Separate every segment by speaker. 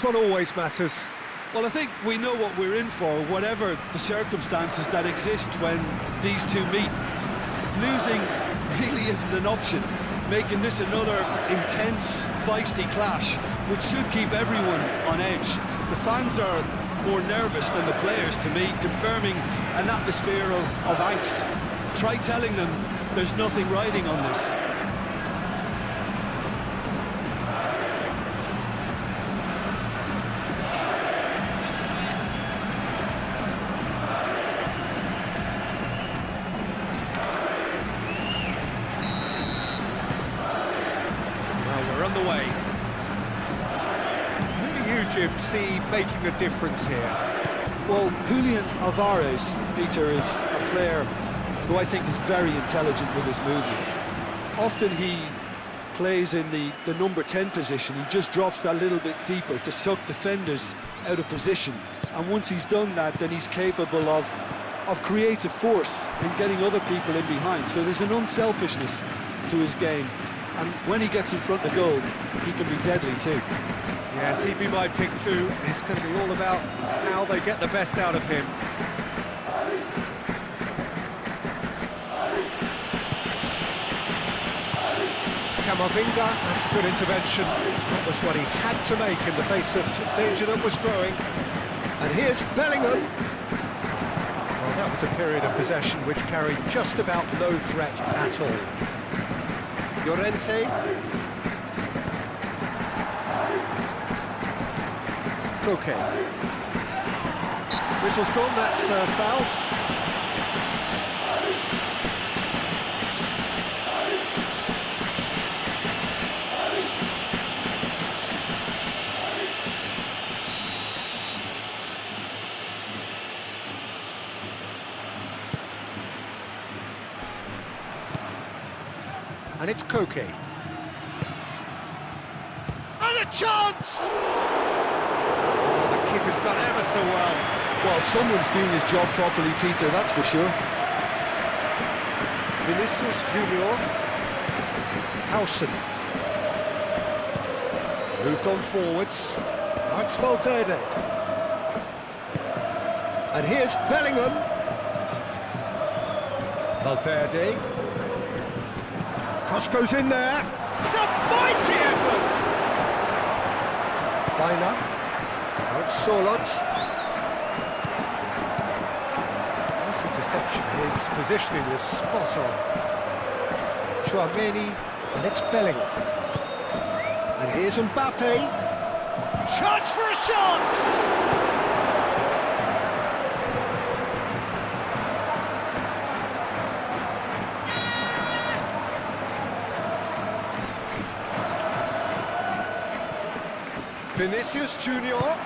Speaker 1: What always matters.
Speaker 2: Well, I think we know what we're in for, whatever the circumstances that exist when these two meet. Losing really isn't an option, making this another intense, feisty clash, which should keep everyone on edge. The fans are more nervous than the players, to me, confirming an atmosphere of angst. Try telling them there's nothing riding on this.
Speaker 1: Underway. Who do you, Jim, see making a difference here?
Speaker 2: Well, Julian Alvarez, Peter, is a player who I think is very intelligent with his movement. Often he plays in the number 10 position. He just drops that little bit deeper to suck defenders out of position. And once he's done that, then he's capable of creative force in getting other people in behind. So there's an unselfishness to his game. And when he gets in front of goal, he can be deadly too.
Speaker 1: Yes, he'd be my pick too. It's going to be all about how they get the best out of him. Camavinga, that's a good intervention. That was what he had to make in the face of danger that was growing. And here's Bellingham. Well, that was a period of possession which carried just about no threat at all. Llorente. Koke. Whistle's gone, that's foul. And it's Koke. And a chance! The keeper's done ever so well.
Speaker 2: Well, someone's doing his job properly, Peter, that's for sure.
Speaker 1: Vinicius Junior. Howson. Moved on forwards. Now it's Valverde. And here's Bellingham. Valverde. Cross goes in there. It's a mighty effort! Baina. Now it's Solot. Nice interception. His positioning was spot on. Chouameni, and it's Bellingham. And here's Mbappe. Chance for a shot! Vinicius Junior.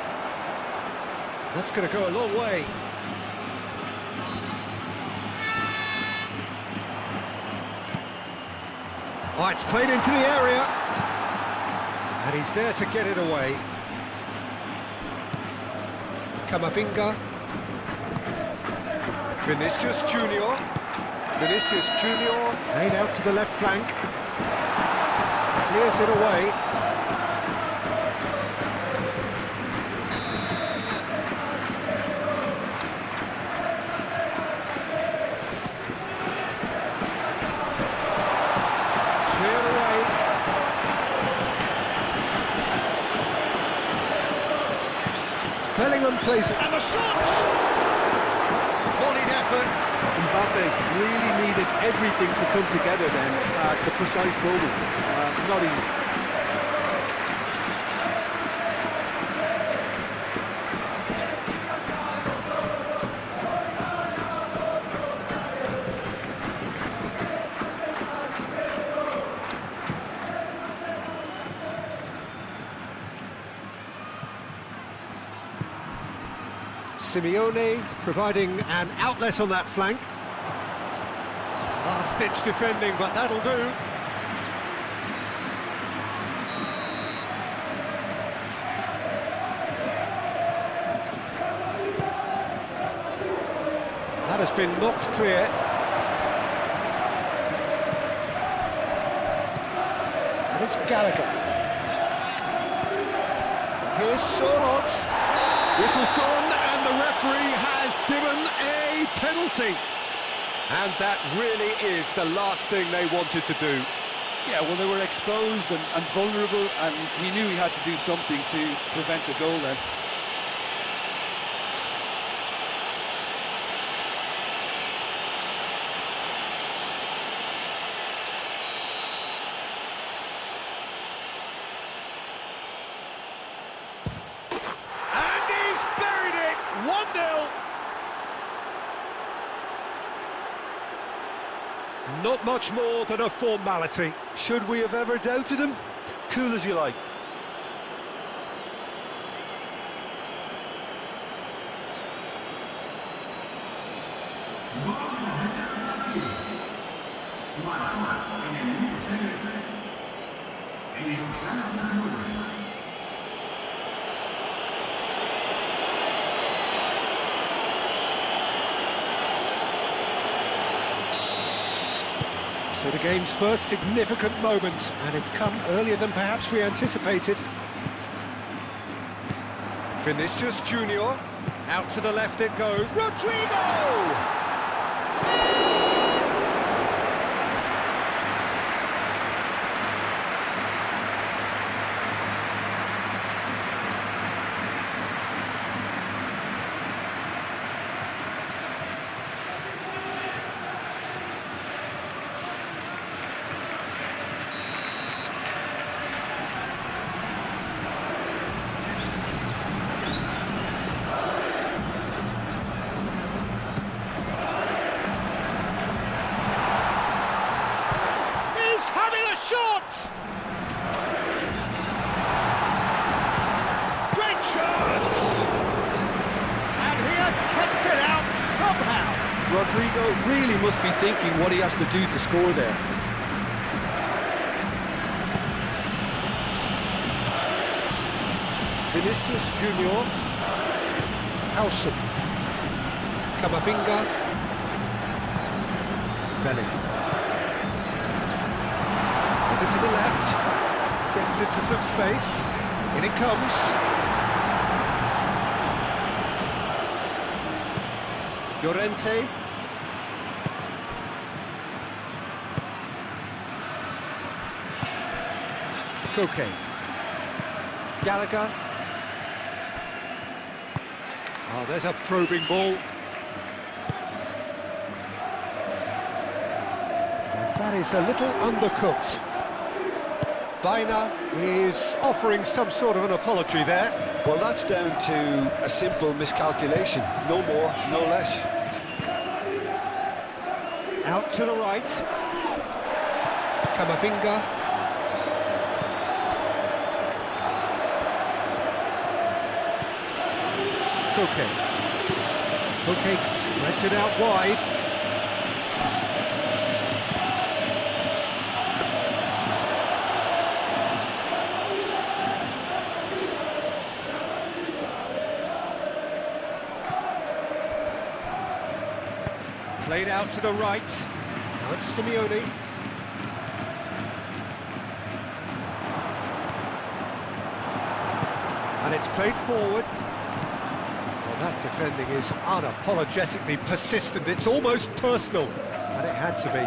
Speaker 1: That's going to go a long way. Oh, it's played into the area. And he's there to get it away. Camavinga. Vinicius Junior. Vinicius Junior. Played out to the left flank. Clears it away. Bellingham plays it, and the shots! Volleyed effort.
Speaker 2: Mbappe really needed everything to come together then at the precise moment. Not easy.
Speaker 1: Simeone providing an outlet on that flank. Last-ditch defending, but that'll do. That has been knocked clear. And it's Gallagher. Here's Sorlot.
Speaker 3: Whistle's gone, and the referee has given a penalty.
Speaker 1: And that really is the last thing they wanted to do.
Speaker 2: Yeah, well, they were exposed and vulnerable, and he knew he had to do something to prevent a goal then.
Speaker 1: And he's buried it! 1-0. Not much more than a formality.
Speaker 2: Should we have ever doubted him? Cool as you like.
Speaker 1: So the game's first significant moment, and it's come earlier than perhaps we anticipated. Vinicius Junior, out to the left it goes. Rodrigo! Shot! Great chance! And he has kept it out somehow.
Speaker 2: Rodrigo really must be thinking what he has to do to score there.
Speaker 1: Vinicius Junior. Howson. Camavinga. Bellingham. To the left, gets into some space, in it comes. Llorente. Koke. Gallagher. Oh, there's a probing ball. And that is a little undercooked. Baina is offering some sort of an apology there.
Speaker 2: Well, that's down to a simple miscalculation. No more, no less.
Speaker 1: Out to the right. Camavinga. Koke. Koke spreads it out wide. Played out to the right. Now it's Simeone. And it's played forward. Well, that defending is unapologetically persistent. It's almost personal. And it had to be.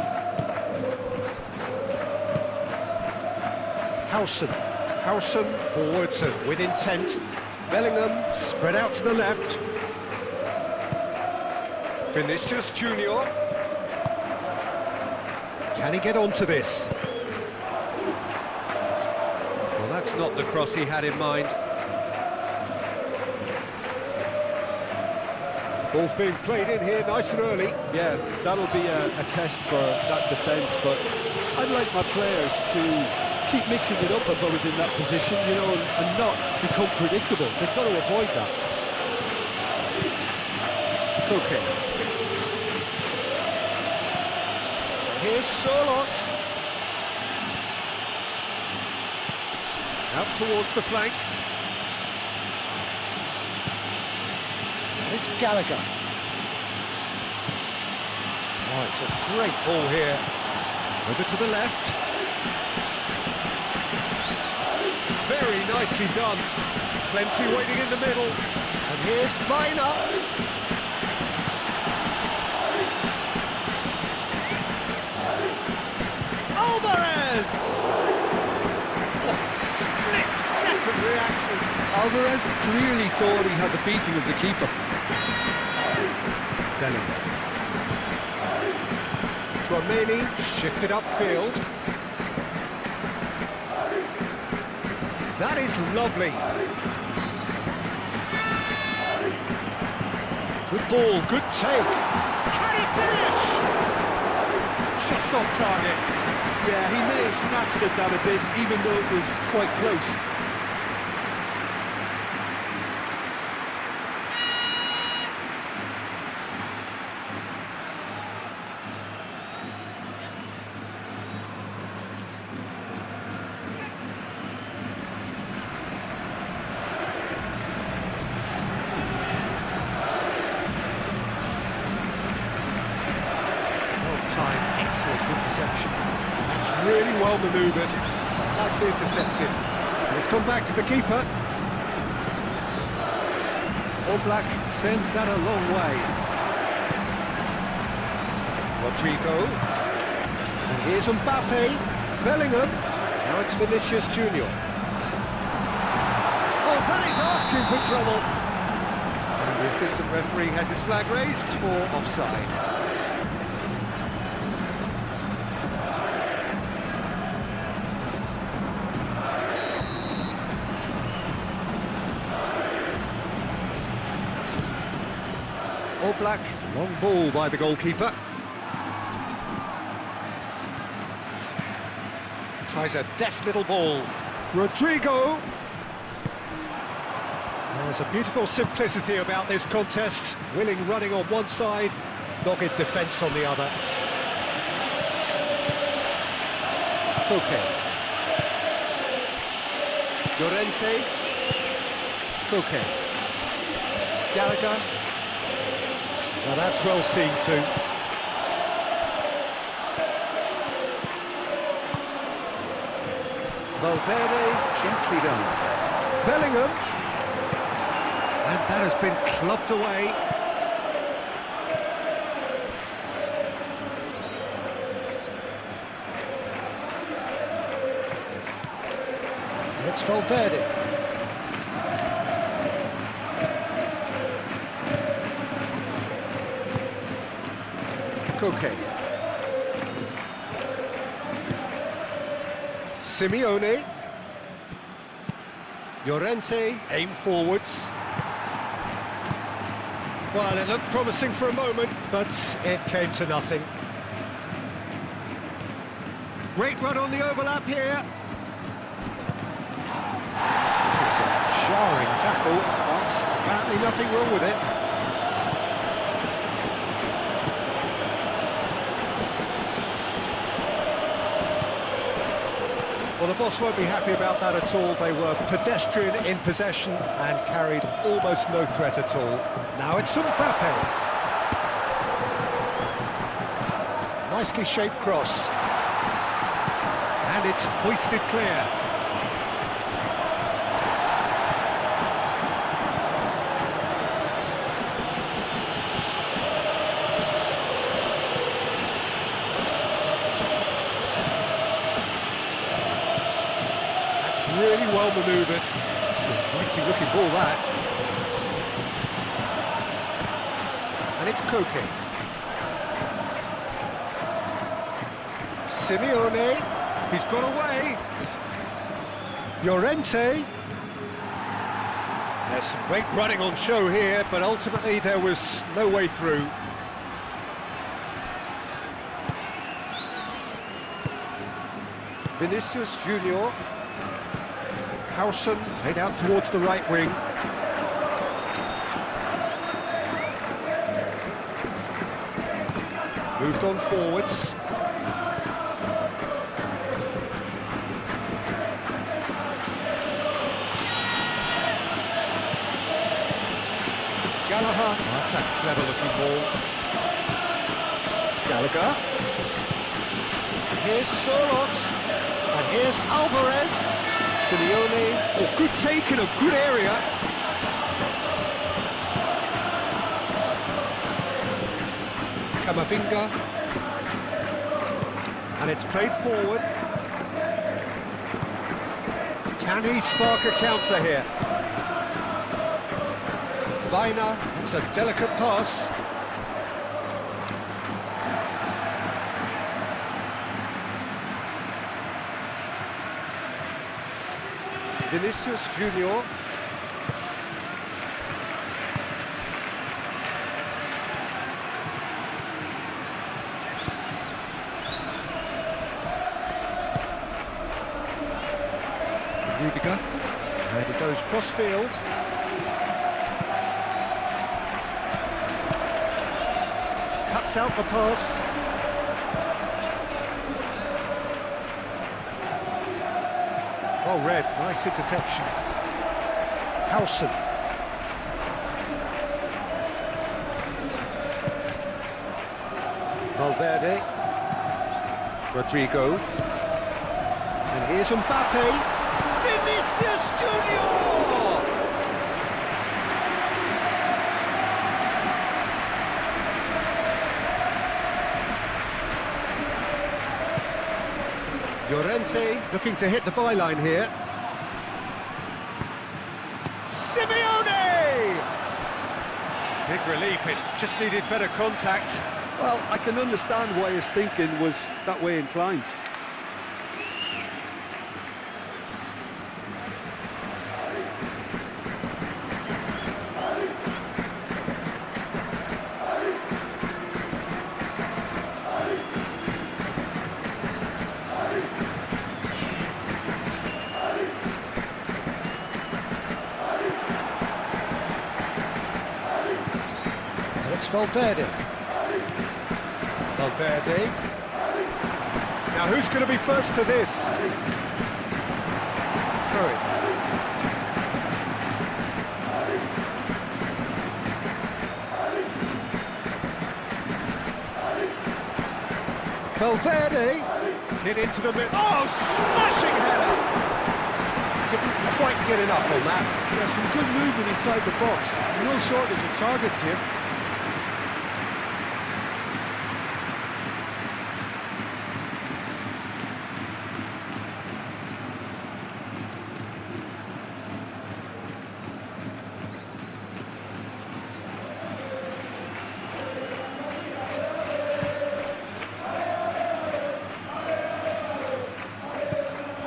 Speaker 1: Howson. Howson forwards and with intent. Bellingham spread out to the left. Vinicius Junior. Can he get onto this? Well, that's not the cross he had in mind. Ball's being played in here nice and early.
Speaker 2: Yeah, that'll be a test for that defence, but I'd like my players to keep mixing it up if I was in that position, you know, and not become predictable. They've got to avoid that.
Speaker 1: Koke. Here's Sorlot. Out towards the flank. And it's Gallagher. Oh, it's a great ball here. Over to the left. Very nicely done. Plenty waiting in the middle. And here's Biner. Alvarez! What split-second reaction.
Speaker 2: Alvarez clearly thought he had the beating of the keeper.
Speaker 1: Bellingham. Tchouaméni shifted upfield. That is lovely. Good ball, good take. Can he finish? Just off target.
Speaker 2: Yeah, he may have snatched at that a bit, even though it was quite close.
Speaker 1: Excellent interception. That's really well manoeuvred. Nicely intercepted. And it's come back to the keeper. Oblak sends that a long way. Rodrigo. And here's Mbappe. Bellingham. Now it's Vinicius Junior. Oh, that is asking for trouble. And the assistant referee has his flag raised for offside. Oblak, long ball by the goalkeeper. Tries a deft little ball. Rodrigo! There's a beautiful simplicity about this contest. Willing running on one side, dogged defence on the other. Koke. Llorente. Koke. Gallagher. Now that's well seen too. Valverde, gently done. Bellingham. And that has been clubbed away. And it's Valverde. Koke. Simeone. Llorente, aim forwards. Well, it looked promising for a moment, but it came to nothing. Great run on the overlap here. It's a jarring tackle, but apparently nothing wrong with it. Well, the boss won't be happy about that at all. They were pedestrian in possession and carried almost no threat at all. Now it's Mbappe. Nicely shaped cross. And it's hoisted clear. Really well manoeuvred. It's an inviting looking ball, that. And it's Koke. Simeone. He's got away. Llorente. There's some great running on show here, but ultimately there was no way through. Vinicius Junior. Howson laid out towards the right wing. Moved on forwards. Gallagher. Oh, that's a clever looking ball. Gallagher. Here's Sorlot. And here's Alvarez. Simeone.
Speaker 3: Oh, good take in a good area.
Speaker 1: Camavinga. And it's played forward. Can he spark a counter here? Baina, it's a delicate pass. Vinicius Junior. Rudiger, and it goes cross-field. Cuts out the pass. Well read, nice interception. Howson. Valverde. Rodrigo. And here's Mbappe. Vinicius Junior! Llorente looking to hit the byline here. Simeone! Big relief, it just needed better contact.
Speaker 2: Well, I can understand why his thinking was that way inclined.
Speaker 1: It's Valverde. Valverde. Now who's going to be first to this? Throw it. Valverde. Hit into the middle. Oh, smashing header! Didn't quite get enough on that.
Speaker 2: Yeah, some good movement inside the box. No shortage of targets here.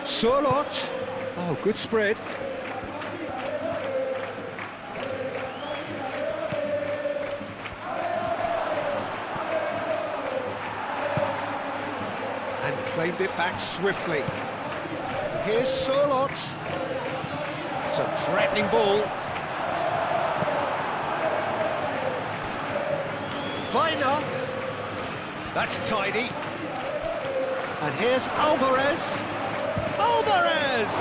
Speaker 1: Sorlot. Oh, good spread. And claimed it back swiftly. And here's Sorlot. It's a threatening ball. Baina. That's tidy. And here's Alvarez. Alvarez!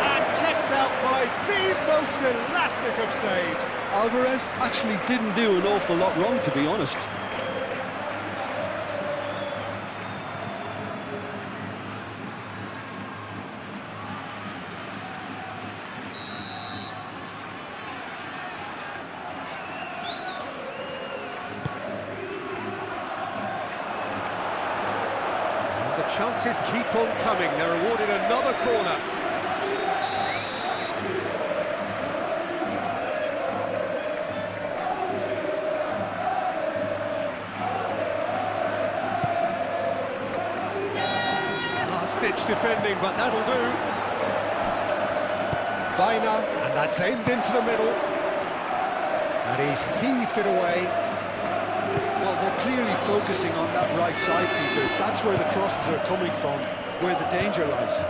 Speaker 1: And kept out by the most elastic of saves.
Speaker 2: Alvarez actually didn't do an awful lot wrong, to be honest.
Speaker 1: The chances keep on coming. They're awarded another corner. Last-ditch defending, but that'll do. Baina, and that's aimed into the middle. And he's heaved it away.
Speaker 2: Well, they're clearly focusing on that right side, Peter. That's where the crosses are coming from, where the danger lies.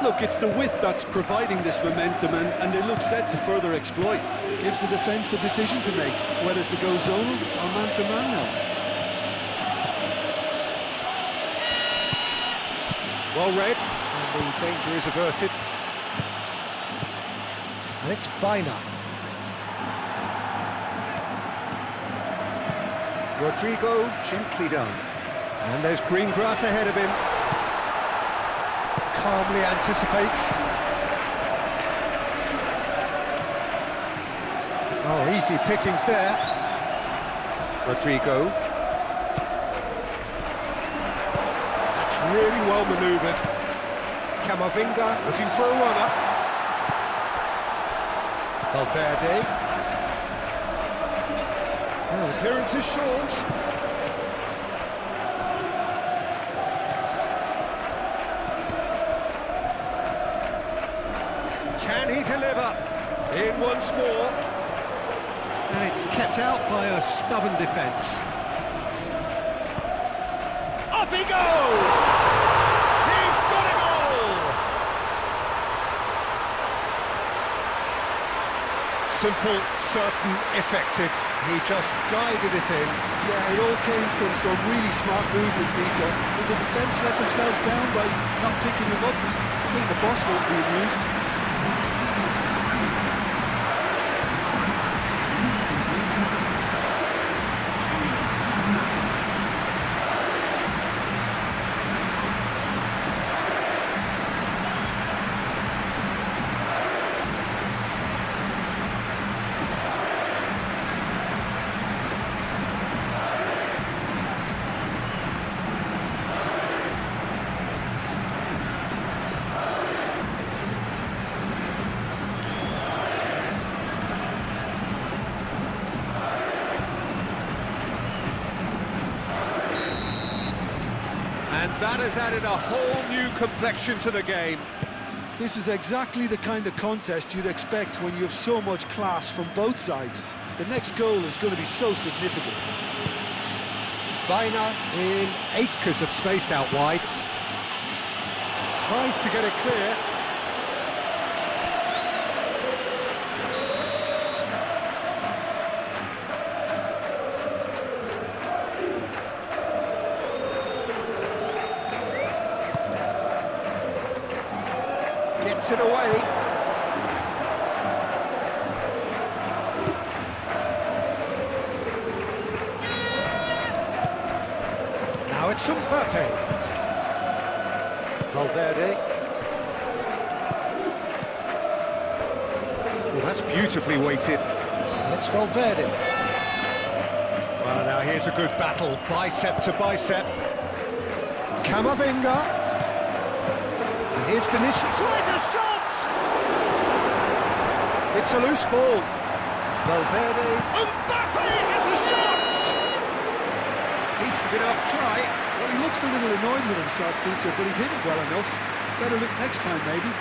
Speaker 2: Look, it's the width that's providing this momentum, and they look set to further exploit. Gives the defence a decision to make, whether to go zonal or man-to-man now.
Speaker 1: Well read, and the danger is averted. And it's Baina. Rodrigo gently done. And there's green grass ahead of him. calmly anticipates. Oh, easy pickings there. Rodrigo. That's really well manoeuvred. Camavinga looking for a runner. Valverde. Oh, the clearance is short. Can he deliver? In once more. And it's kept out by a stubborn defence. Up he goes! He's got a goal! Simple, certain, effective. He just guided it in.
Speaker 2: Yeah, it all came from some really smart movement, Peter. Did the defence let themselves down by not picking him up? I think the boss won't be amused.
Speaker 1: And that has added a whole new complexion to the game.
Speaker 2: This is exactly the kind of contest you'd expect when you have so much class from both sides. The next goal is going to be so significant.
Speaker 1: Baina in acres of space out wide. Tries to get it clear. Gets it away. Now it's Mbappe. Valverde. Oh, that's beautifully weighted. And it's Valverde. Well, now here's a good battle, bicep to bicep. Camavinga. Here's Vinicius. Tries a shot! It's a loose ball. Valverde. Mbappe has a shot! Decent enough try.
Speaker 2: Well, he looks a little annoyed with himself, Peter, but he hit it well enough. Better look next time, maybe.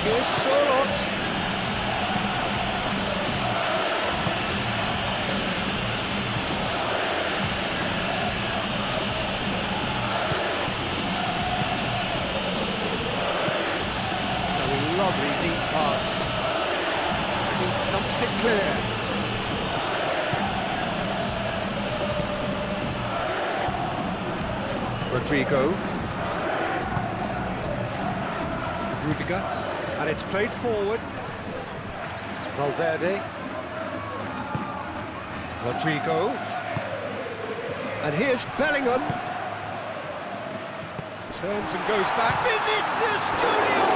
Speaker 1: Here's Sorot. It's a lovely deep pass. And he thumps it clear. Rodrigo. Rudiger. And it's played forward. Valverde. Rodrigo. And here's Bellingham. Turns and goes back. Vinicius Junior!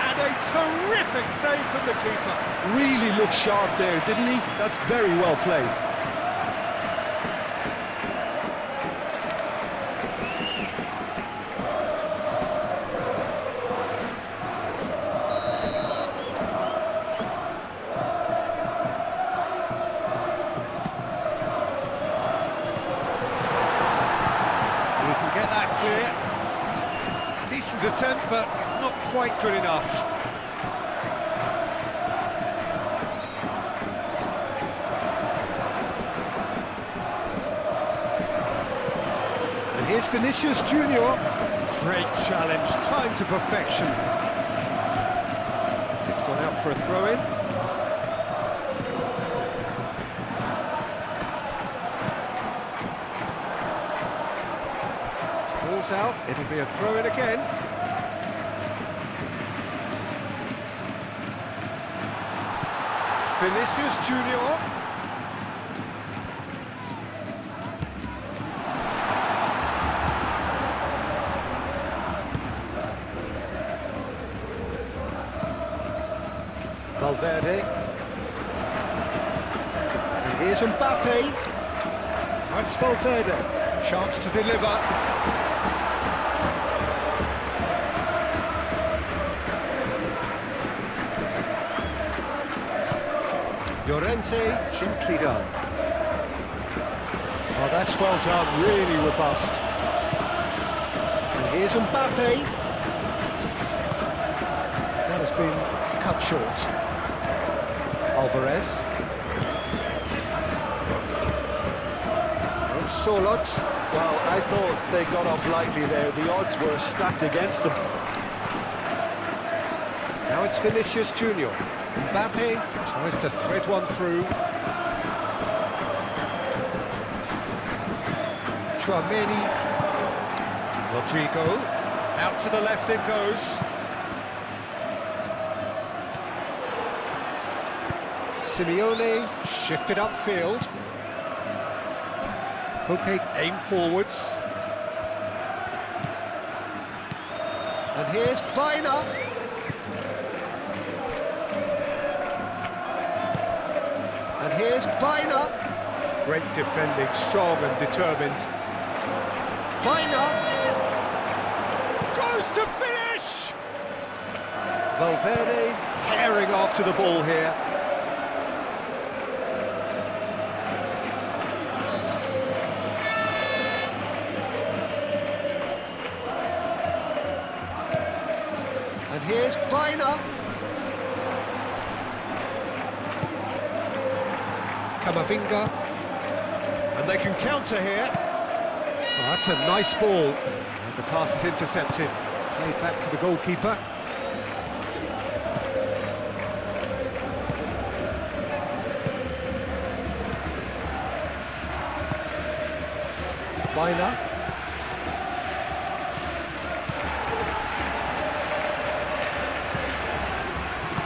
Speaker 1: And a terrific save from the keeper.
Speaker 2: Really looked sharp there, didn't he? That's very well played.
Speaker 1: Get that clear. Decent attempt, but not quite good enough. And here's Vinicius Junior. Great challenge, time to perfection. It's gone out for a throw-in. Rules out, it'll be a throw-in again. Vinicius Junior. Valverde. And here's Mbappe. That's Valverde. Chance to deliver. Llorente, gently done. Oh, that's well done, really robust. And here's Mbappe. That has been cut short. Alvarez. And Solot.
Speaker 2: Well, I thought they got off lightly there. The odds were stacked against them.
Speaker 1: Now it's Vinicius Junior. Mbappe tries to thread one through. Tchouaméni. Rodrigo. Out to the left it goes. Simeone shifted upfield. Koke aimed forwards. And here's Baina. And here's Baina. Great defending, strong and determined. Baina goes to finish! Valverde herring after the ball here. And here's Baina. Camavinga. And they can counter here. Oh, that's a nice ball. And the pass is intercepted. Played back to the goalkeeper. Baina.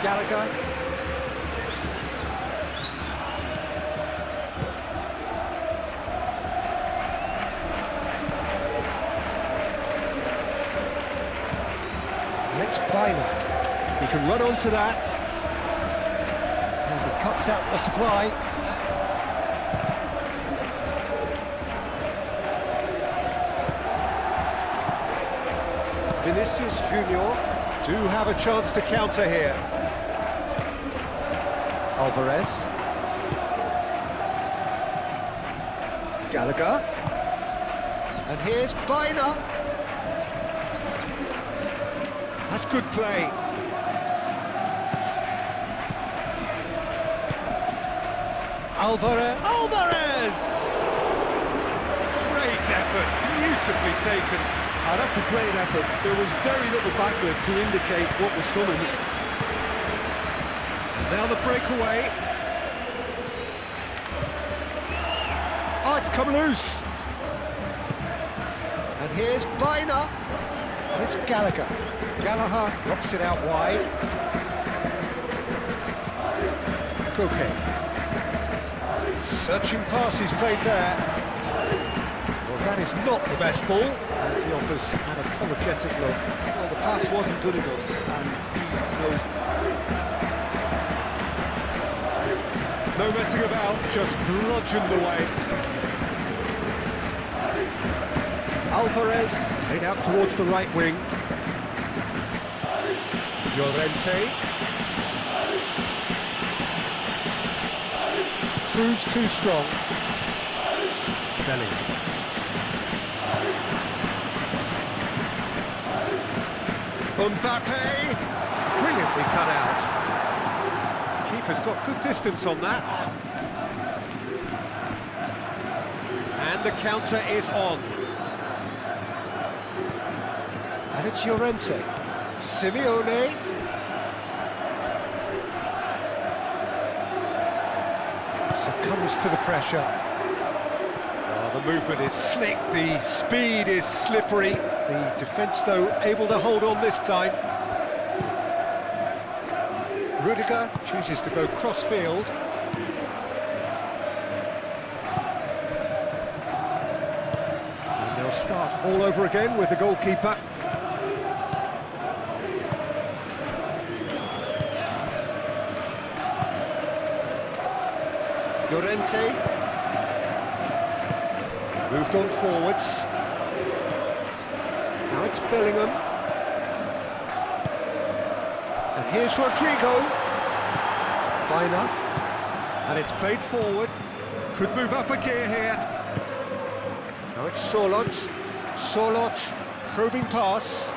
Speaker 1: Gallagher. And it's Baina. He can run onto that. And he cuts out the supply. Vinicius Junior do have a chance to counter here. Alvarez. Gallagher. And here's Baina. That's good play. Alvarez! Great effort, beautifully taken.
Speaker 2: Ah, that's a great effort. There was very little backlift to indicate what was coming.
Speaker 1: Now the breakaway. Oh, it's come loose. And here's Baina. And it's Gallagher. Gallagher knocks it out wide. Koke. Searching pass he's played there. Well, that is not the best ball. And he offers an apologetic look.
Speaker 2: Well, the pass wasn't good enough, and he knows it.
Speaker 1: No messing about, just bludgeoned away. Alvarez laid out towards the right wing. Llorente. Proves too strong. Bellingham. Mbappe! Brilliantly cut out. Keeper's got good distance on that. And the counter is on. And it's Llorente. Simeone. Succumbs to the pressure. Oh, the movement is slick, the speed is slippery. The defence, though, able to hold on this time. Rudiger chooses to go cross-field. And they'll start all over again with the goalkeeper. Llorente. Moved on forwards. Now it's Bellingham. And here's Rodrigo. Biner. And it's played forward. Could move up a gear here. Now it's Sorloth. Sorloth. Probing pass.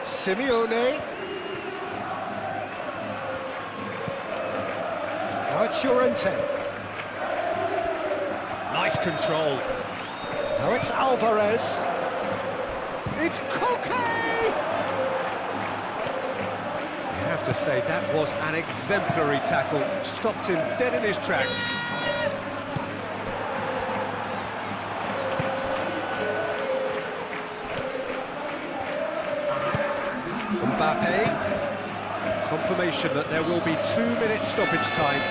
Speaker 1: Simeone. Now it's Llorente. Nice control. Now it's Alvarez. It's Koke! You have to say that was an exemplary tackle. Stopped him dead in his tracks. Mbappe. Confirmation that there will be 2 minutes stoppage time.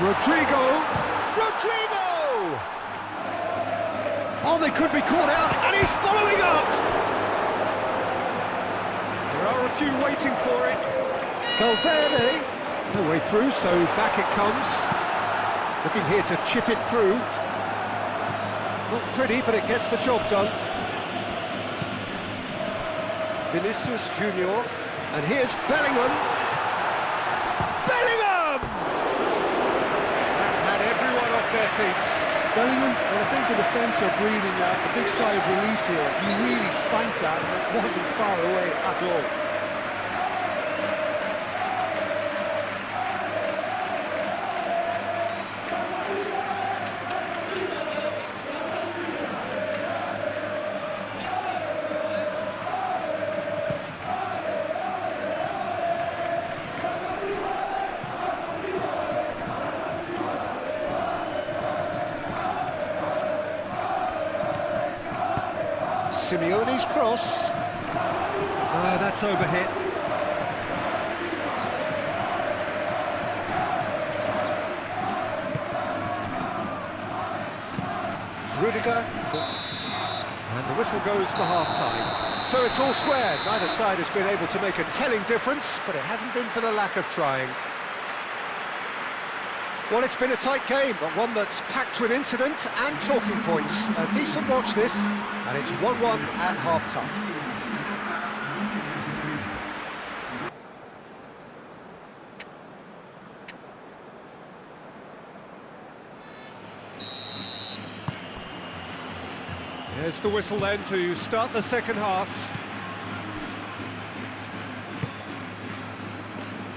Speaker 1: Rodrigo! Oh, they could be caught out, and he's following up! There are a few waiting for it. Valverde, no way through, so back it comes. Looking here to chip it through. Not pretty, but it gets the job done. Vinicius Junior, and here's Bellingham. Bellingham! That had everyone off their seats.
Speaker 2: Bellingham, well, I think the defence are breathing a big sigh of relief here. He really spanked that, and it wasn't far away at all.
Speaker 1: Simeone's cross. That's overhit. Rudiger. And the whistle goes for half-time. So it's all squared. Neither side has been able to make a telling difference, but it hasn't been for the lack of trying. Well, it's been a tight game, but one that's packed with incident and talking points. A decent watch this, and it's 1-1 at half-time. Here's the whistle then to start the second half.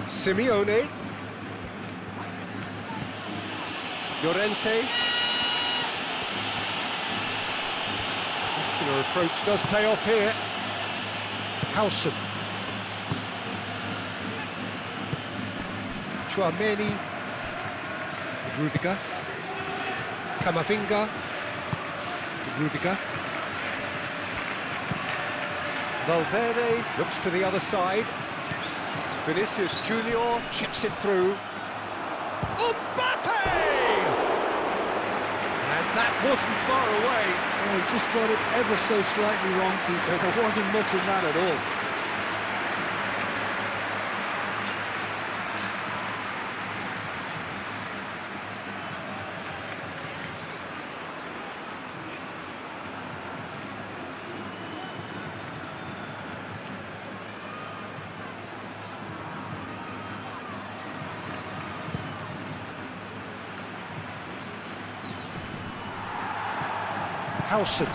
Speaker 1: Simeone. Llorente. Muscular approach does pay off here. Howson. Chouameni. Rudiger. Camavinga. Rudiger. Valverde looks to the other side. Vinicius Junior chips it through. Mbappe! And that wasn't far away.
Speaker 2: Oh, he just got it ever so slightly wrong, Peter. There wasn't much in that at all.
Speaker 1: Howson.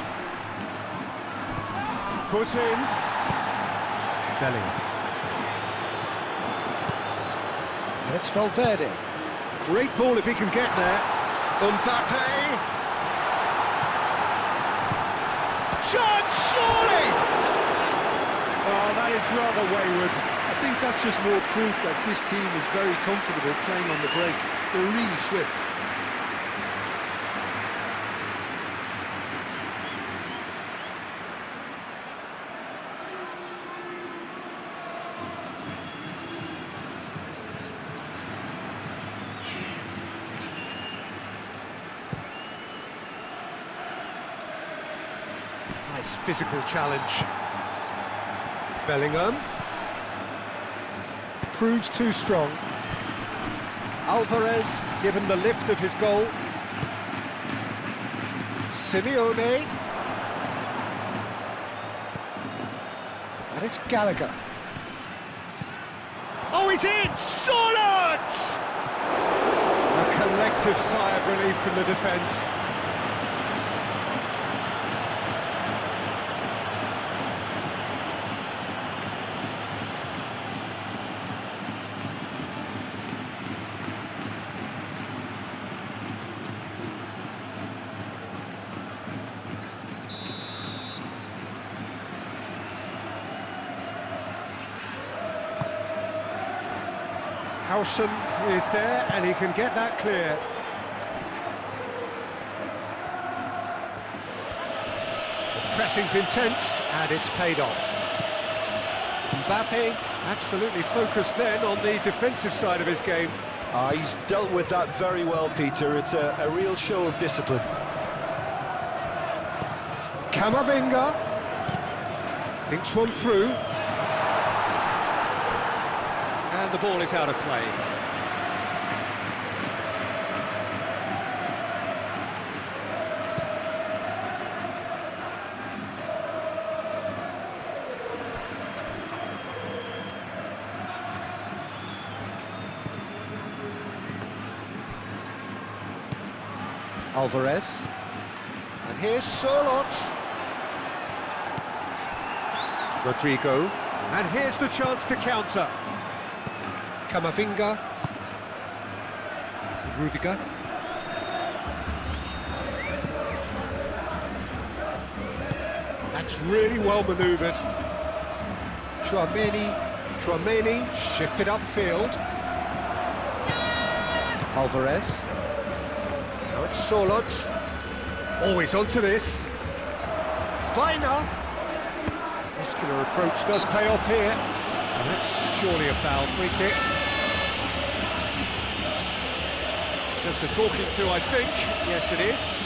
Speaker 1: Foot in. Bellingham. And it's Valverde. Great ball if he can get there. Mbappe. Chance, surely! Oh, that is rather wayward.
Speaker 2: I think that's just more proof that this team is very comfortable playing on the break. They're really swift.
Speaker 1: Nice physical challenge. Bellingham. Proves too strong. Alvarez given the lift of his goal. Simeone. And it's Gallagher. Oh, he's in! Solid! A collective sigh of relief from the defence. Howson is there, and he can get that clear. The pressing's intense, and it's paid off. Mbappe absolutely focused then on the defensive side of his game.
Speaker 2: He's dealt with that very well, Peter. It's a real show of discipline.
Speaker 1: Camavinga thinks one through. And the ball is out of play. Alvarez. And here's Sörloth. Rodrigo. And here's the chance to counter. Camavinga, Rudiger. That's really well manoeuvred. Tchouaméni shifted upfield. Alvarez. Now it's Sörloth. Always onto this. Weiner. Muscular approach does pay off here. And that's surely a foul. Free kick. Just a talking to, I think. Yes, it is.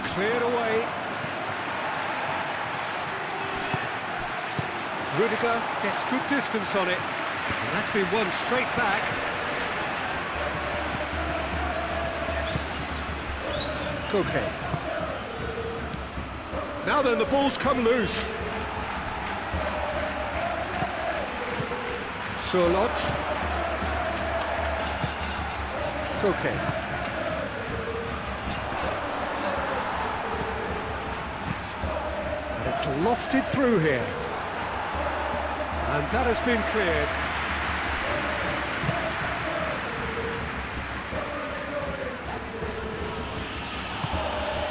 Speaker 1: Cleared away. Rudiger gets good distance on it, and that's been won straight back. Koke. Now then, the ball's come loose. Sörloth. Koke. And it's lofted through here. And that has been cleared.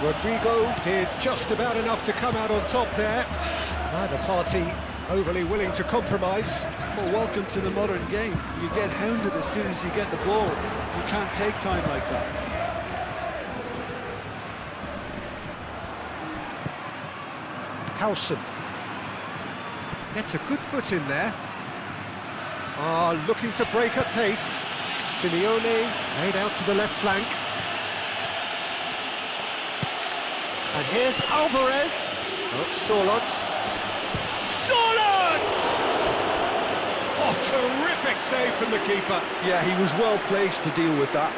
Speaker 1: Rodrigo did just about enough to come out on top there. Neither party overly willing to compromise.
Speaker 2: Well, welcome to the modern game. You get hounded as soon as you get the ball. You can't take time like that.
Speaker 1: Howson. Gets a good foot in there. Looking to break at pace. Simeone laid out to the left flank. And here's Alvarez. Oh, it's Sörloth. Sörloth! Oh, terrific save from the keeper.
Speaker 2: Yeah, he was well placed to deal with that.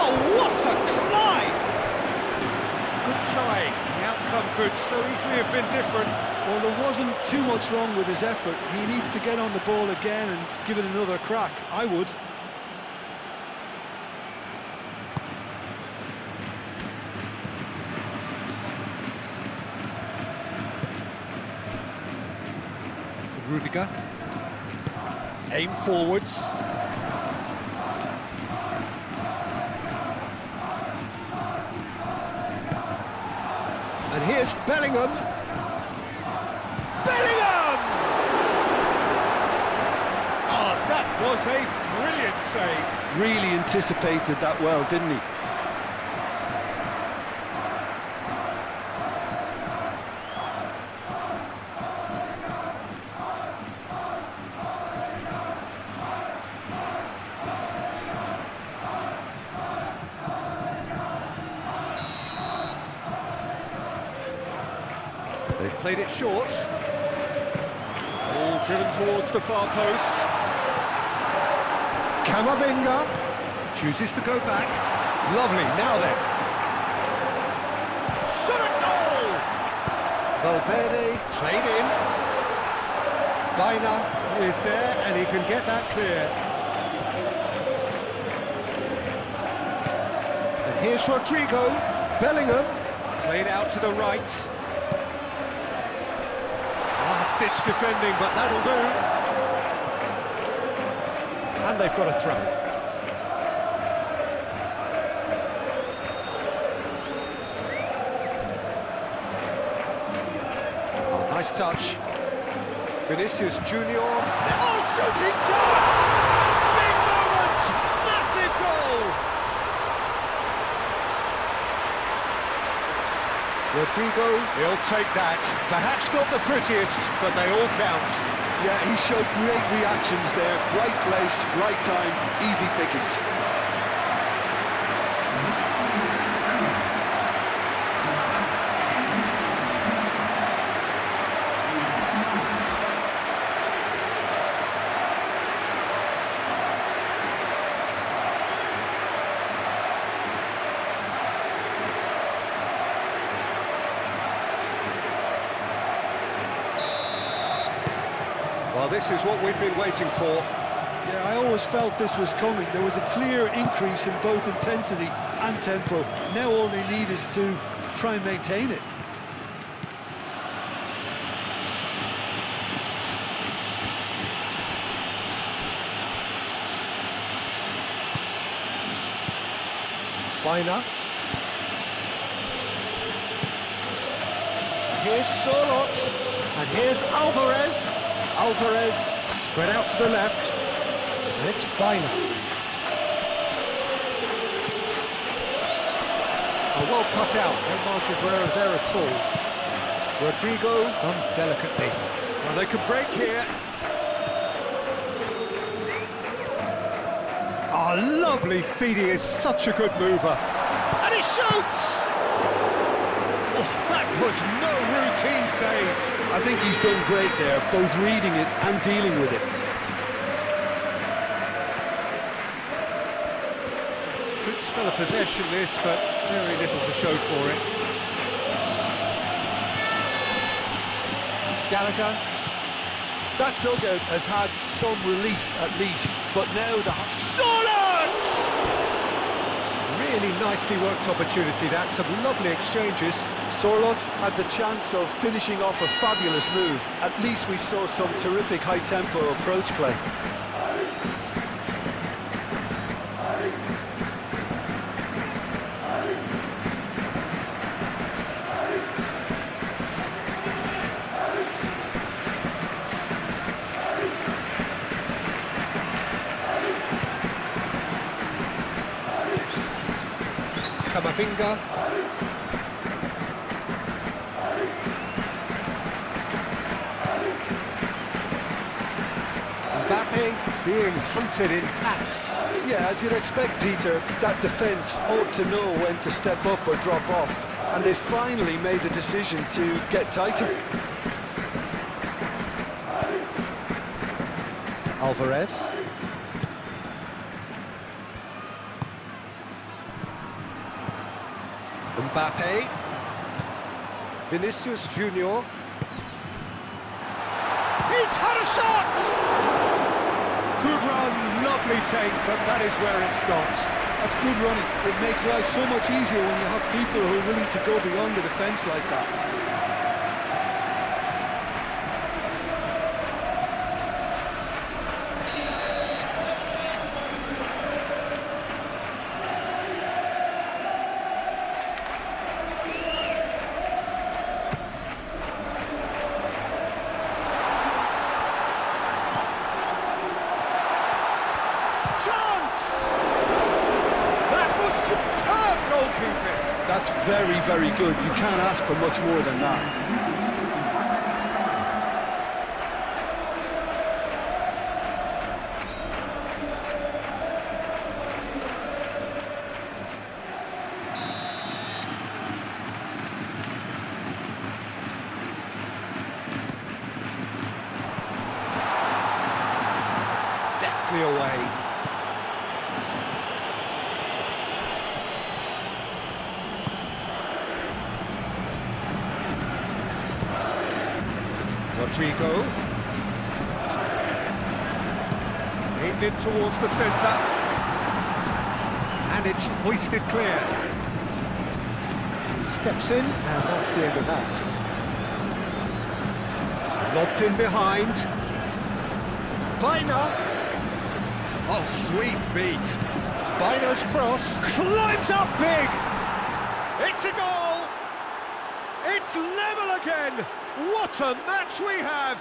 Speaker 1: Oh, what a climb! Good try. could so easily have been different.
Speaker 2: Well, there wasn't too much wrong with his effort. He needs to get on the ball again and give it another crack. I would.
Speaker 1: Rudiger. Aim forwards. And here's Bellingham. Bellingham! Oh, that was a brilliant save.
Speaker 2: Really anticipated that well, didn't he?
Speaker 1: They've played it short. All driven towards the far post. Camavinga chooses to go back. Lovely, now then. Shot at goal! Valverde played in. Baina is there and he can get that clear. And here's Rodrigo. Bellingham played out to the right. Last-ditch defending, but that'll do. And they've got a throw. Oh, nice touch. Vinicius Junior. Oh, shooting chance! Big moment! Massive goal! Rodrigo, he'll take that. Perhaps not the prettiest, but they all count.
Speaker 2: Yeah, he showed great reactions there. Right place, right time, easy pickings.
Speaker 1: Well, this is what we've been waiting for.
Speaker 2: Yeah, I always felt this was coming. There was a clear increase in both intensity and tempo. Now all they need is to try and maintain it.
Speaker 1: Baina. Here's Sorlot. And here's Alvarez. Alvarez spread out to the left. And it's Baina. Oh, well cut out. No margin for error there at all. Rodrigo done delicately. Well, they could break here. Oh, lovely feed. He is such a good mover. And he shoots! Oh, that was no routine save.
Speaker 2: I think he's done great there, both reading it and dealing with it.
Speaker 1: Good spell of possession this, but very little to show for it. Gallagher.
Speaker 2: That dugout has had some relief at least, but now the...
Speaker 1: Sorlot! Really nicely worked opportunity, that. Some lovely exchanges.
Speaker 2: Sorlot had the chance of finishing off a fabulous move. At least we saw some terrific high-tempo approach play.
Speaker 1: Camavinga. Mbappe being hunted in packs.
Speaker 2: Yeah, as you'd expect, Peter, that defence ought to know when to step up or drop off, and they finally made the decision to get tighter.
Speaker 1: Alvarez. Mbappe. Vinicius Junior. He's had a shot! Good run, lovely take, but that is where it stopped.
Speaker 2: That's good running. It makes life so much easier when you have people who are willing to go beyond the defence like that.
Speaker 1: Chance! That was superb goalkeeping.
Speaker 2: That's very, very good. You can't ask for much more than that.
Speaker 1: Deftly away. Rodrigo. Aimed in towards the centre. And it's hoisted clear. He steps in, and that's the end of that. Lobbed in behind. Bina. Oh, sweet feet. Bina's cross. Climbs up big. It's a goal. It's level again. What a match we have!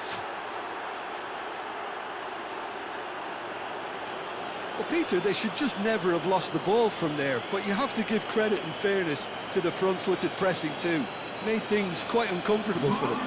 Speaker 2: Well, Peter, they should just never have lost the ball from there, but you have to give credit and fairness to the front-footed pressing too. Made things quite uncomfortable for them.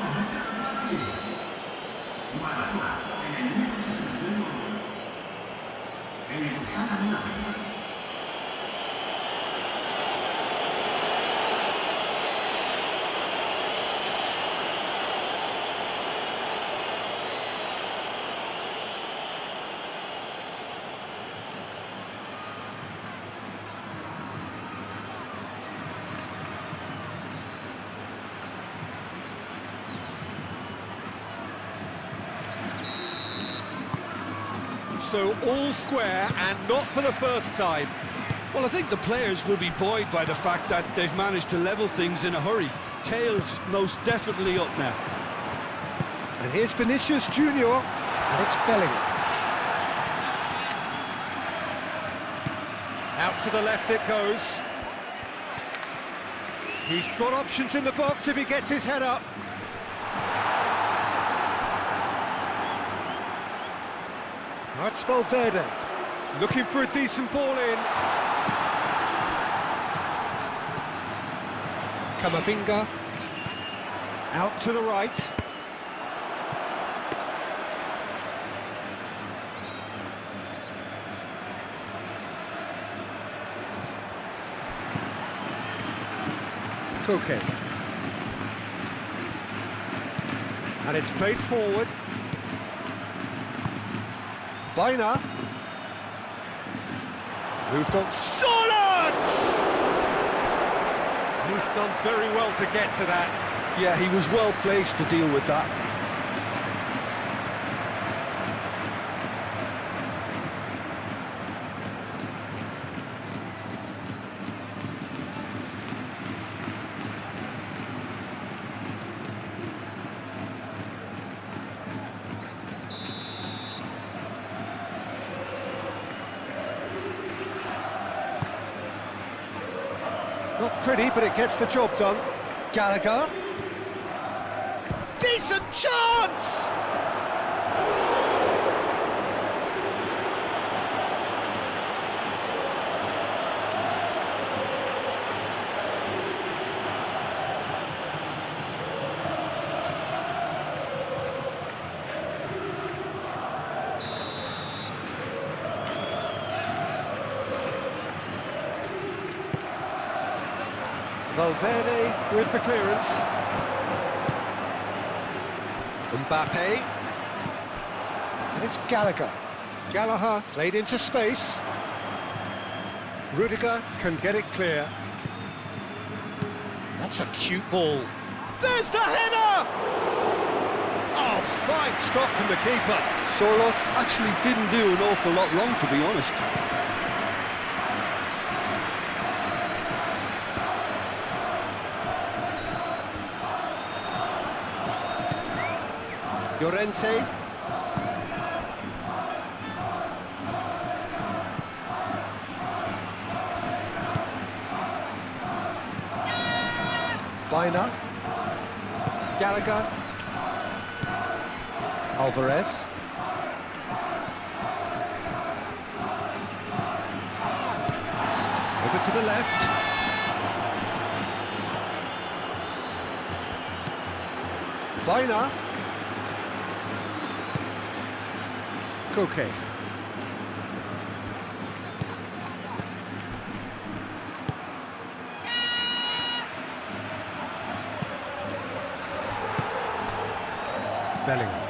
Speaker 1: So all square, and not for the first time.
Speaker 2: Well, I think the players will be buoyed by the fact that they've managed to level things in a hurry. Tails most definitely up now.
Speaker 1: And here's Vinicius Junior, and it's Bellingham. Out to the left it goes. He's got options in the box if he gets his head up. That's Valverde. Looking for a decent ball in. Camavinga. Out to the right. Koke. And it's played forward. Bina. Moved on. Solid! He's done very well to get to that.
Speaker 2: Yeah, he was well placed to deal with that.
Speaker 1: Not pretty, but it gets the job done. Gallagher. Decent chance! Valverde with the clearance. Mbappe. And it's Gallagher. Gallagher played into space. Rudiger can get it clear. That's a cute ball. There's the header! Oh, fine stop from the keeper.
Speaker 2: Sorloth actually didn't do an awful lot wrong, to be honest.
Speaker 1: Llorente. Bina. Gallagher. Alvarez. Over to the left. Bina. Koke. Bellingham.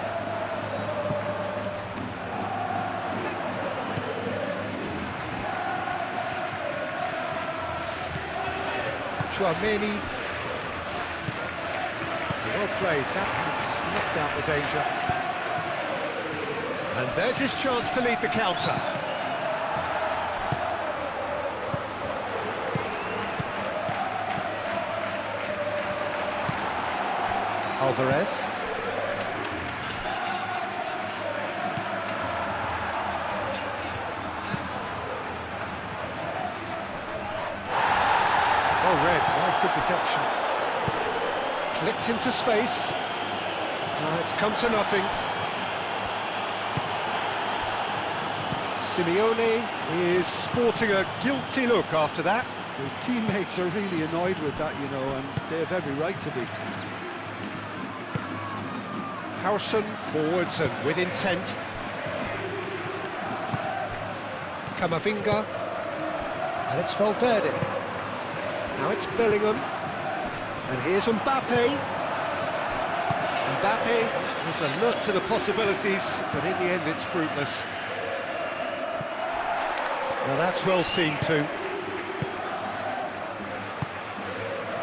Speaker 1: Chouameni. Well played, that has snuffed out the danger. And there's his chance to lead the counter. Alvarez. Well read, nice interception. Clipped into space. It's come to nothing. Simeone is sporting a guilty look after that.
Speaker 2: His teammates are really annoyed with that, you know, and they have every right to be.
Speaker 1: Howson forwards and with intent. Camavinga. And it's Valverde. Now it's Bellingham. And here's Mbappe. Mbappe is alert to the possibilities, but in the end it's fruitless. Now that's well seen too.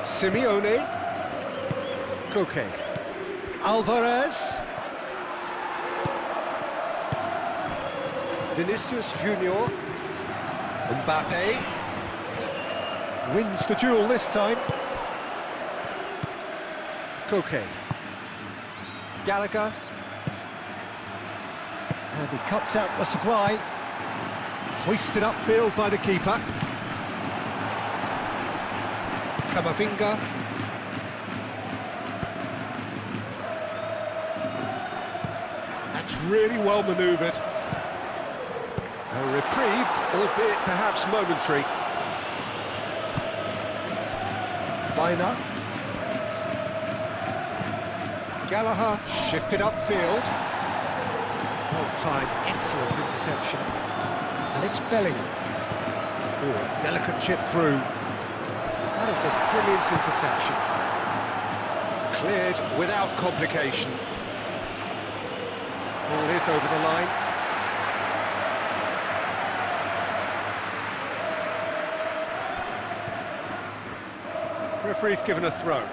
Speaker 1: Simeone. Koke. Alvarez. Vinicius Junior. Mbappe. Wins the duel this time. Koke. Gallagher. And he cuts out the supply. Hoisted upfield by the keeper. Camavinga. That's really well manoeuvred. A reprieve, albeit perhaps momentary. Bina. Gallagher shifted upfield. Well timed, excellent interception. And it's Bellingham. Oh, a delicate chip through. That is a brilliant interception. Cleared without complication. Ball is over the line. Referee's given a throw.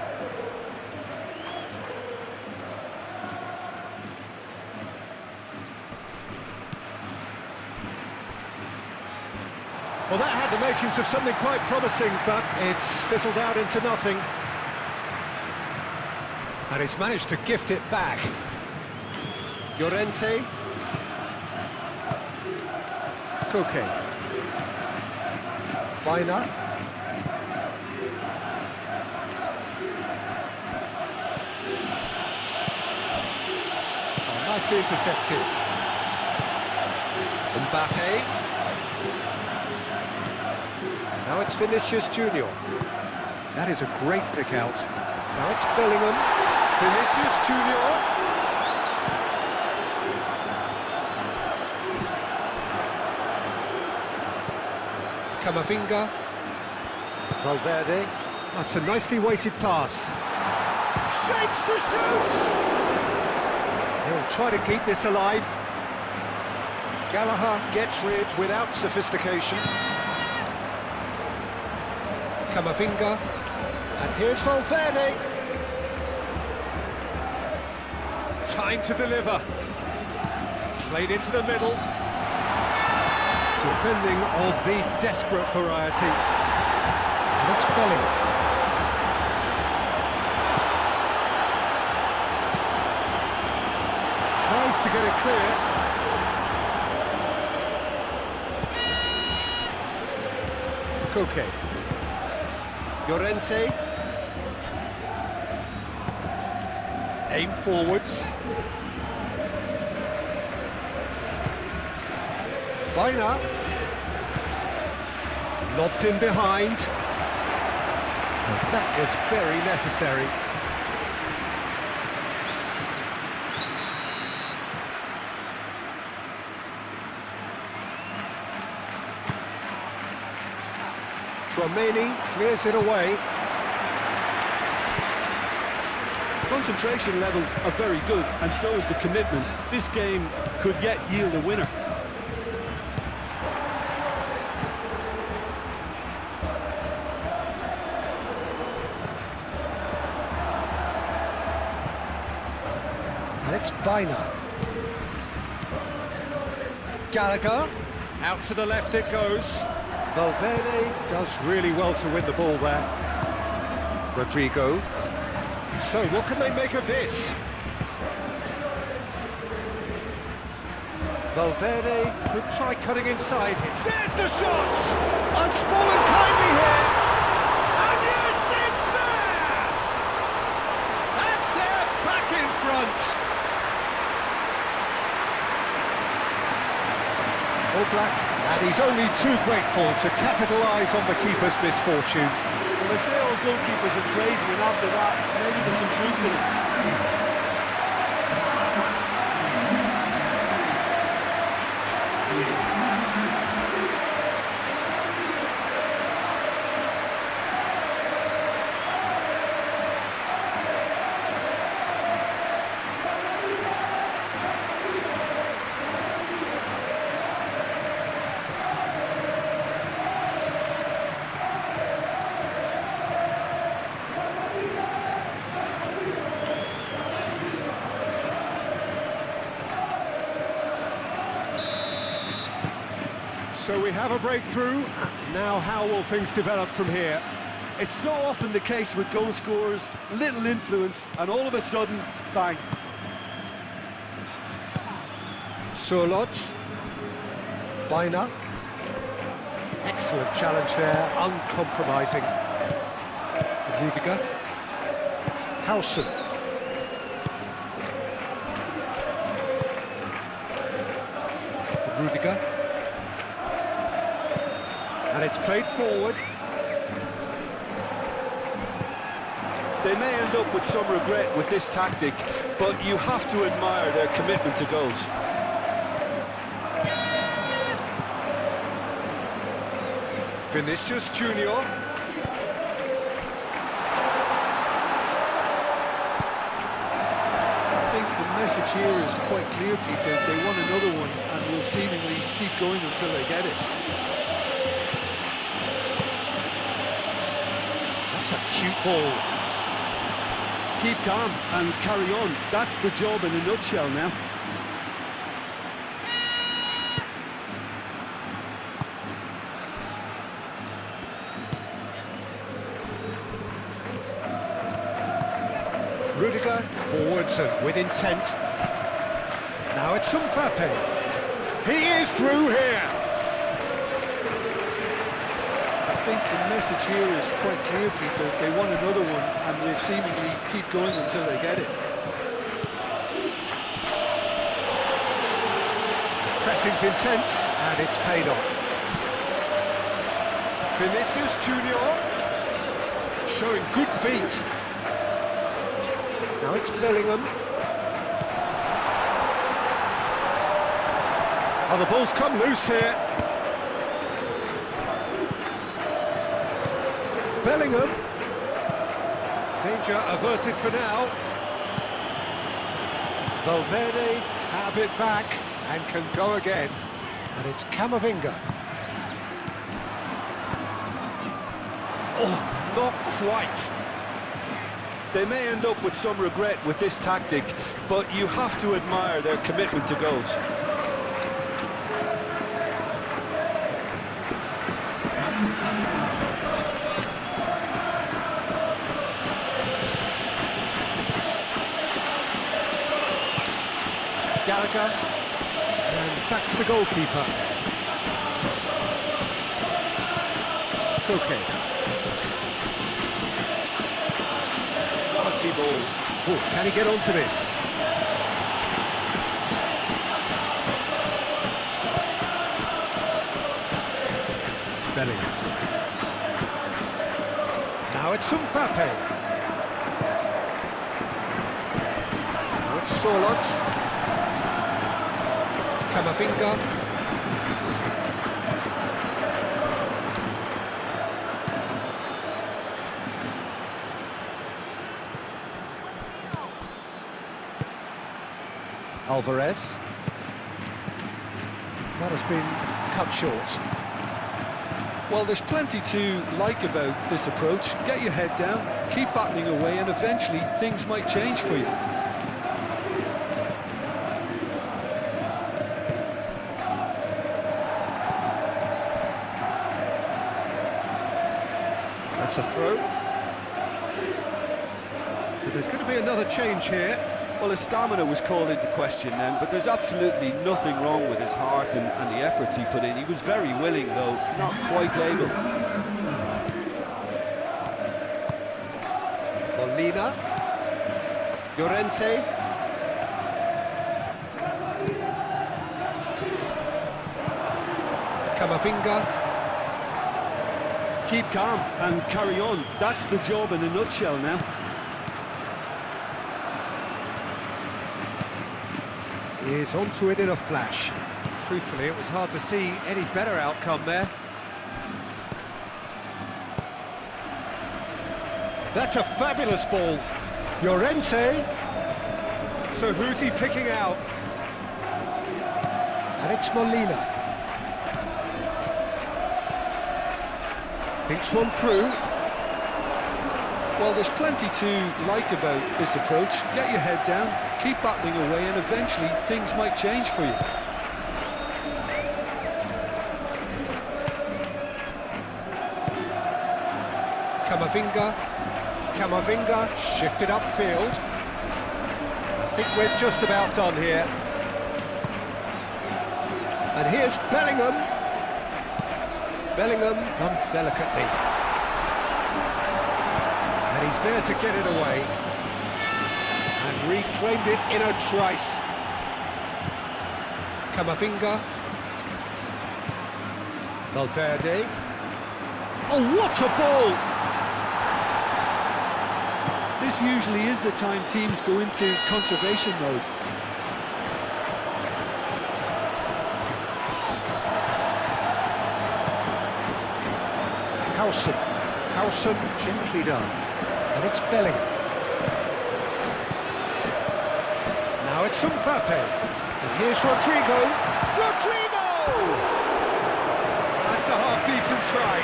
Speaker 1: Well, that had the makings of something quite promising, but it's fizzled out into nothing. And he's managed to gift it back. Llorente. Koke. Bina. Oh, nicely intercepted. Mbappe. Now it's Vinicius Junior. That is a great pick out. Now it's Bellingham. Vinicius Junior. Camavinga. Valverde. That's a nicely weighted pass. Shapes to shoot! He'll try to keep this alive. Gallagher gets rid without sophistication. Camavinga, and here's Valverde. Time to deliver. Played into the middle. Defending of the desperate variety. And it's Bellingham. Tries to get it clear. Koke. Llorente. Aim forwards. Baina. Lobbed in behind. And that was very necessary. Tchouaméni clears it away.
Speaker 2: Concentration levels are very good, and so is the commitment. This game could yet yield a winner.
Speaker 1: And it's Baina. Gallagher, out to the left it goes. Valverde does really well to win the ball there. Rodrigo. So what can they make of this? Valverde could try cutting inside. There's the shot! Unspoiled kindly here. And yes, it's there! And they're back in front. All Black, and he's only too grateful to capitalise on the keeper's misfortune.
Speaker 4: Well, they say all goalkeepers are crazy, and after that, maybe there's some truth in it.
Speaker 1: So we have a breakthrough. Now how will things develop from here?
Speaker 2: It's so often the case with goal scorers, little influence, and all of a sudden, bang.
Speaker 1: Surlot. Baina. Excellent challenge there, uncompromising. Rudiger. Howson. Rudiger. And it's played forward.
Speaker 2: They may end up with some regret with this tactic, but you have to admire their commitment to goals.
Speaker 1: Vinicius Junior.
Speaker 2: I think the message here is quite clear, Peter. They want another one and will seemingly keep going until they get it.
Speaker 1: That's a cute ball.
Speaker 2: Keep calm and carry on. That's the job in a nutshell now.
Speaker 1: Rudiger forwards and with intent. Now it's Mbappe. He is through here.
Speaker 2: I think the message here is quite clear, Peter. They want another one and will seemingly keep going until they get it.
Speaker 1: Pressing's intense and it's paid off. Vinicius Junior showing good feet. Now it's Bellingham. Oh, the ball's come loose here. Bellingham. Danger averted for now. Valverde have it back and can go again. And it's Camavinga. Oh, not quite.
Speaker 2: They may end up with some regret with this tactic, but you have to admire their commitment to goals.
Speaker 1: Gallagher, and back to the goalkeeper. Koke. Quality ball. Oh, can he get onto this? Bellingham. Now it's Mbappe. Now it's Sorlot. Camavinga. Alvarez. That has been cut short.
Speaker 2: Well, there's plenty to like about this approach. Get your head down, keep battling away, and eventually things might change for you.
Speaker 1: That's a throw. But there's going to be another change here.
Speaker 2: Well, his stamina was called into question then, but there's absolutely nothing wrong with his heart and the efforts he put in. He was very willing, though, not quite able.
Speaker 1: Molina. Llorente. Camavinga.
Speaker 2: Keep calm and carry on. That's the job in a nutshell now.
Speaker 1: Is onto it in a flash. Truthfully, it was hard to see any better outcome there. That's a fabulous ball. Llorente. So who's he picking out? And it's Molina. Thinks one through.
Speaker 2: Well, there's plenty to like about this approach. Get your head down, keep battling away, and eventually things might change for you.
Speaker 1: Camavinga shifted upfield. I think we're just about done here. And here's Bellingham. Bellingham done delicately. And he's there to get it away. And reclaimed it in a trice. Camavinga. Valverde. Oh, what a ball!
Speaker 2: This usually is the time teams go into conservation mode.
Speaker 1: Howson gently done. And it's Bellingham. Now it's Mbappe. And here's Rodrigo. That's a half-decent try.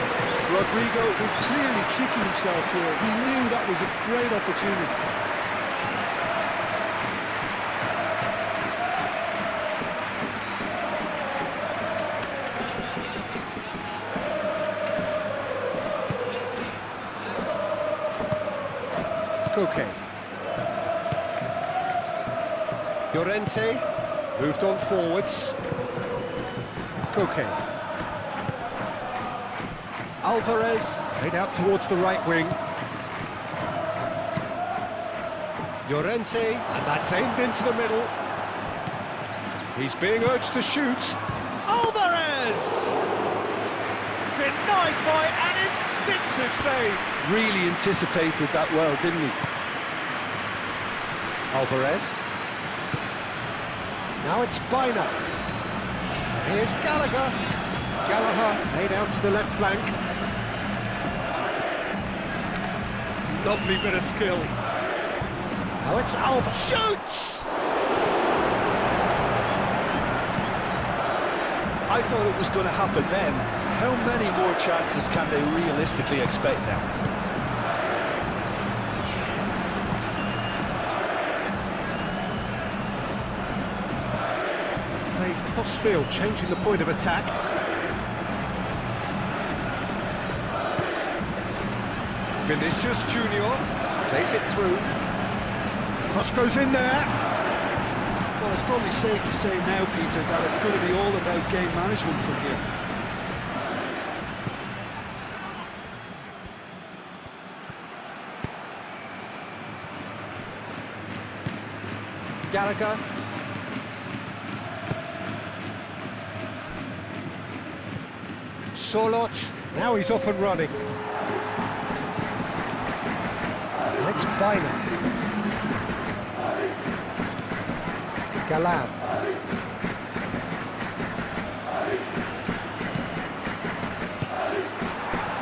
Speaker 2: Rodrigo was clearly kicking himself here. He knew that was a great opportunity.
Speaker 1: Koke. Llorente moved on forwards. Koke. Alvarez laid out towards the right wing. Llorente, and that's aimed into the middle. He's being urged to shoot. Alvarez! Denied by an instinctive save.
Speaker 2: Really anticipated that well, didn't he?
Speaker 1: Alvarez. Now it's Bina. And here's Gallagher. Gallagher laid out to the left flank. Lovely bit of skill. Now it's Alvarez. Shoots!
Speaker 2: I thought it was going to happen then. How many more chances can they realistically expect now?
Speaker 1: cross-field, changing the point of attack. Vinicius Junior plays it through. Cross goes in there.
Speaker 2: Well, it's probably safe to say now, Peter, that it's going to be all about game management from here.
Speaker 1: Gallagher. Solot. Now he's off and running. It's Biner. Galan.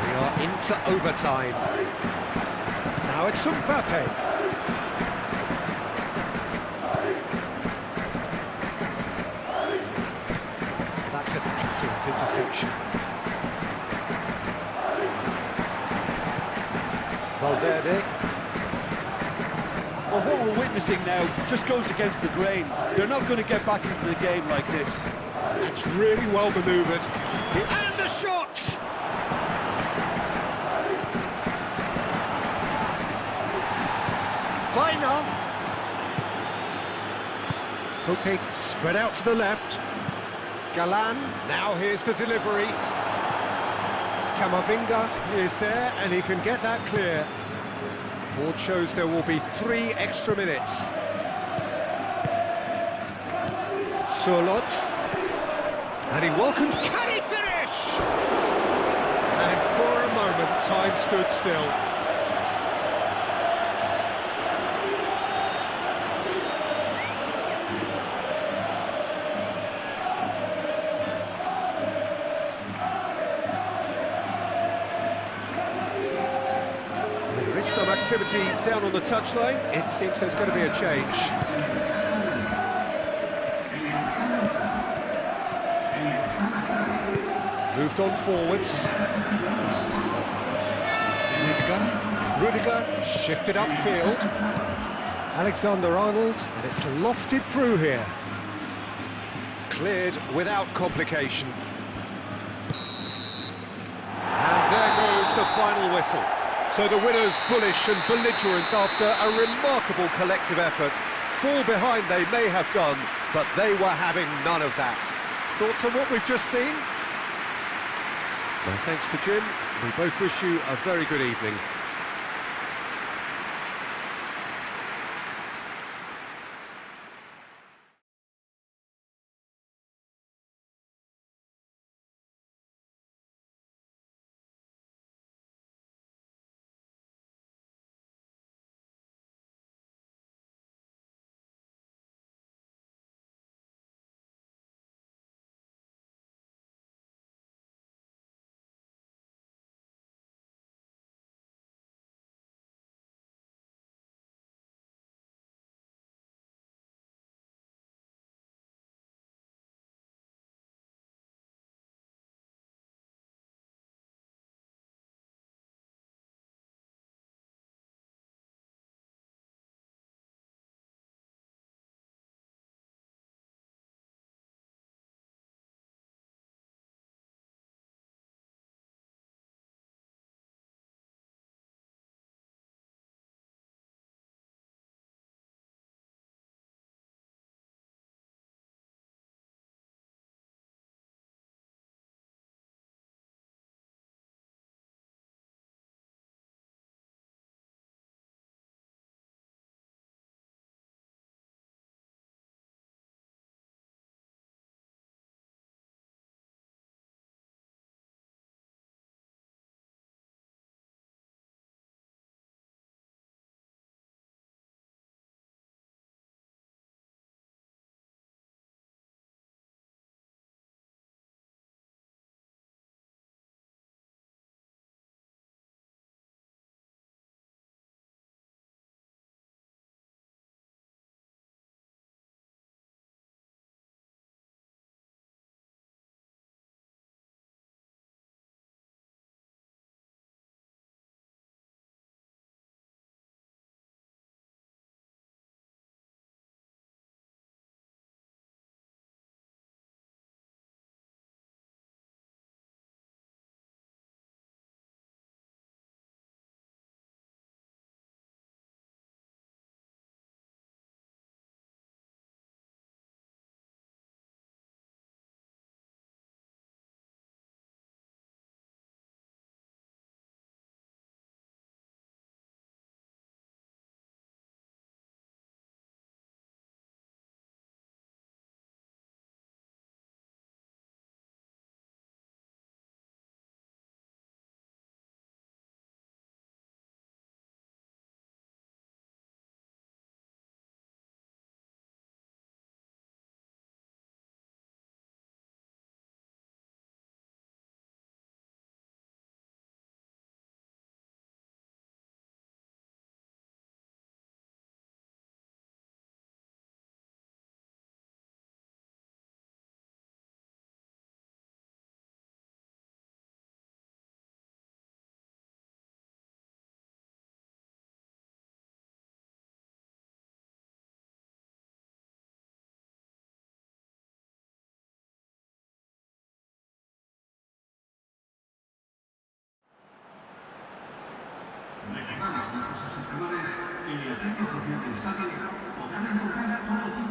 Speaker 1: We are into overtime. Now it's Mbappe. That's an excellent interception. Valverde.
Speaker 2: Well, what we're witnessing now just goes against the grain. They're not going to get back into the game like this.
Speaker 1: That's really well manoeuvred. And the shot! Biner. Koke spread out to the left. Galan, now here's the delivery. Camavinga is there, and he can get that clear. Board shows there will be 3 extra minutes. Solot. And he welcomes... Can he finish? And for a moment, time stood still. There is some activity down on the touchline. It seems there's going to be a change. Moved on forwards. Rudiger shifted upfield. Alexander-Arnold, and it's lofted through here. Cleared without complication. And there goes the final whistle. So the winners bullish and belligerent after a remarkable collective effort. Fall behind they may have done, but they were having none of that. Thoughts on what we've just seen? Well, thanks to Jim. We both wish you a very good evening.
Speaker 5: 下げるお金の金この